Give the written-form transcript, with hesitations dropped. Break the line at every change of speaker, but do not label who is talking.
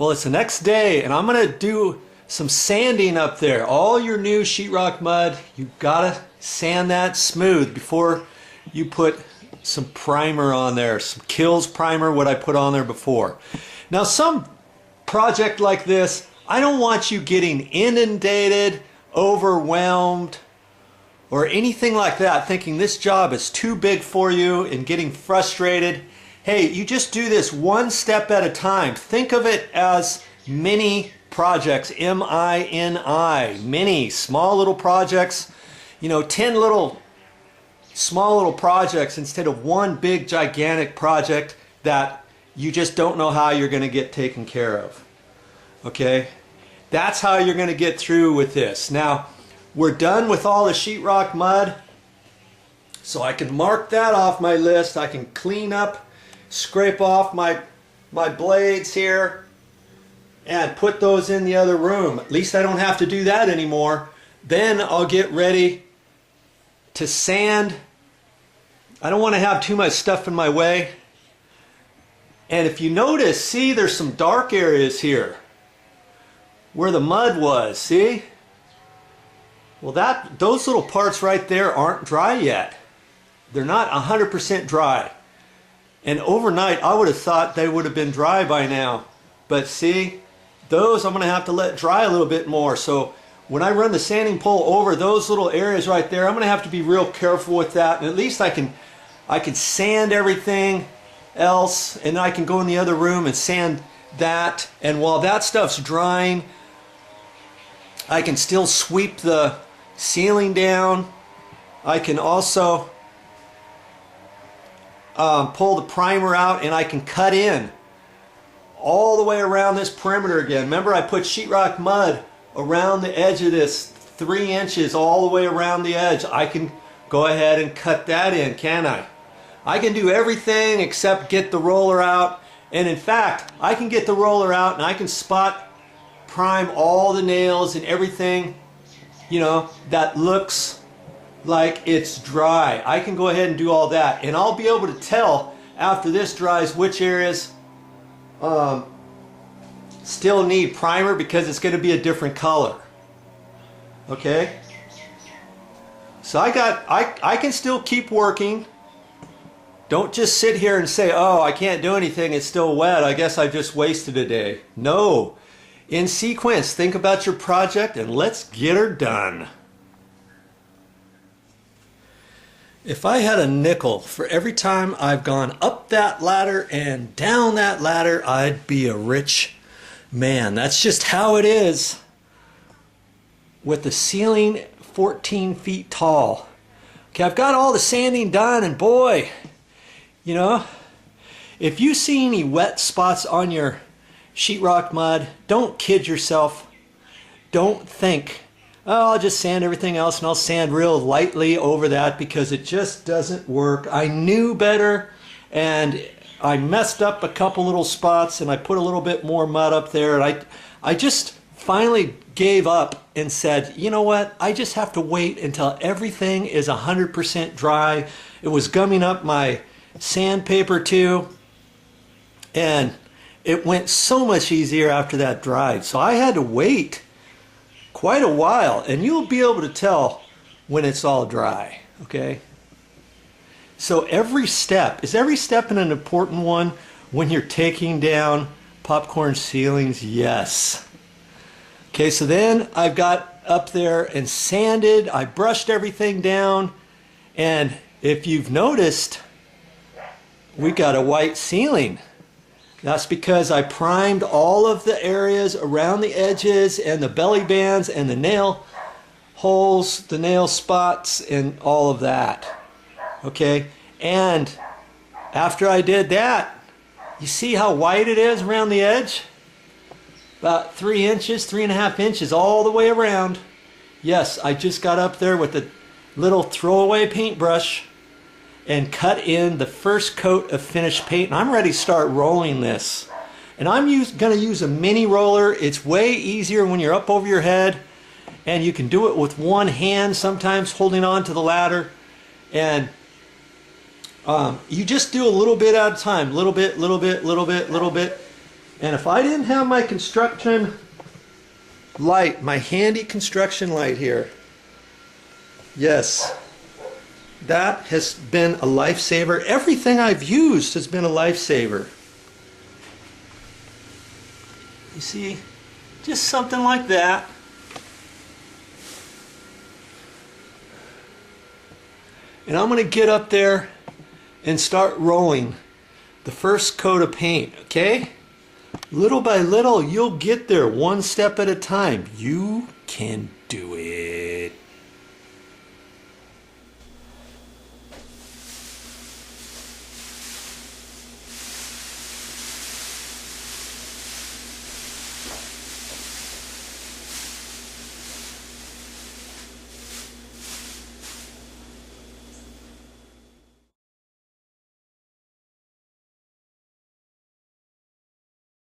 Well, it's the next day and I'm going to do some sanding up there. All your new sheetrock mud, you gotta sand that smooth before you put some primer on there. Some Kills primer, what I put on there before. Now some project like this, I don't want you getting inundated, overwhelmed, or anything like that, thinking this job is too big for you and getting frustrated. Hey, you just do this one step at a time. Think of it as mini projects, M-I-N-I, mini, small little projects, 10 little small little projects instead of one big gigantic project that you just don't know how you're going to get taken care of. Okay? That's how you're going to get through with this. Now, we're done with all the sheetrock mud, so I can mark that off my list. I can clean up, scrape off my blades here and put those in the other room. At least I don't have to do that anymore. Then I'll get ready to sand. I don't want to have too much stuff in my way. And if you notice, see, there's some dark areas here where the mud was, see? Well, those little parts right there aren't dry yet. They're not 100% dry. And overnight, I would have thought they would have been dry by now. But see, those I'm going to have to let dry a little bit more. So when I run the sanding pole over those little areas right there, I'm going to have to be real careful with that. And at least I can sand everything else, and I can go in the other room and sand that. And while that stuff's drying, I can still sweep the ceiling down. I can also pull the primer out, and I can cut in all the way around this perimeter again. Remember, I put sheetrock mud around the edge of this, 3 inches all the way around the edge. I can go ahead and cut that in, can I? I can do everything except get the roller out. And in fact, I can get the roller out and I can spot prime all the nails and everything, that looks like it's dry. I can go ahead and do all that, and I'll be able to tell after this dries which areas still need primer, because it's going to be a different color. Okay, so I can still keep working. Don't just sit here and say, oh, I can't do anything, it's still wet, I guess I just wasted a day. No, in sequence, think about your project and let's get her done. If I had a nickel for every time I've gone up that ladder and down that ladder, I'd be a rich man. That's just how it is with the ceiling 14 feet tall. Okay, I've got all the sanding done, and boy, if you see any wet spots on your sheetrock mud, don't kid yourself. Don't think, oh, I'll just sand everything else and I'll sand real lightly over that, because it just doesn't work. I knew better, and I messed up a couple little spots, and I put a little bit more mud up there, and I just finally gave up and said, you know what, I just have to wait until everything is 100% dry. It was gumming up my sandpaper too, and it went so much easier after that dried. So I had to wait quite a while, and you'll be able to tell when it's all dry. Okay, so every step an important one when you're taking down popcorn ceilings? Yes. Okay, so then I've got up there and sanded, I brushed everything down, and if you've noticed, we got a white ceiling. That's because I primed all of the areas around the edges and the belly bands and the nail holes, the nail spots, and all of that. Okay, and after I did that, you see how white it is around the edge? About 3 inches, 3.5 inches all the way around. Yes, I just got up there with a little throwaway paintbrush and cut in the first coat of finished paint, and I'm ready to start rolling this. And I'm going to use a mini roller. It's way easier when you're up over your head, and you can do it with one hand sometimes, holding on to the ladder. And you just do a little bit at a time, little bit, little bit, little bit, little bit. And if I didn't have my construction light, my handy construction light here, yes, that has been a lifesaver. Everything I've used has been a lifesaver. You see, just something like that. And I'm going to get up there and start rolling the first coat of paint, okay? Little by little, you'll get there, one step at a time. You can do it.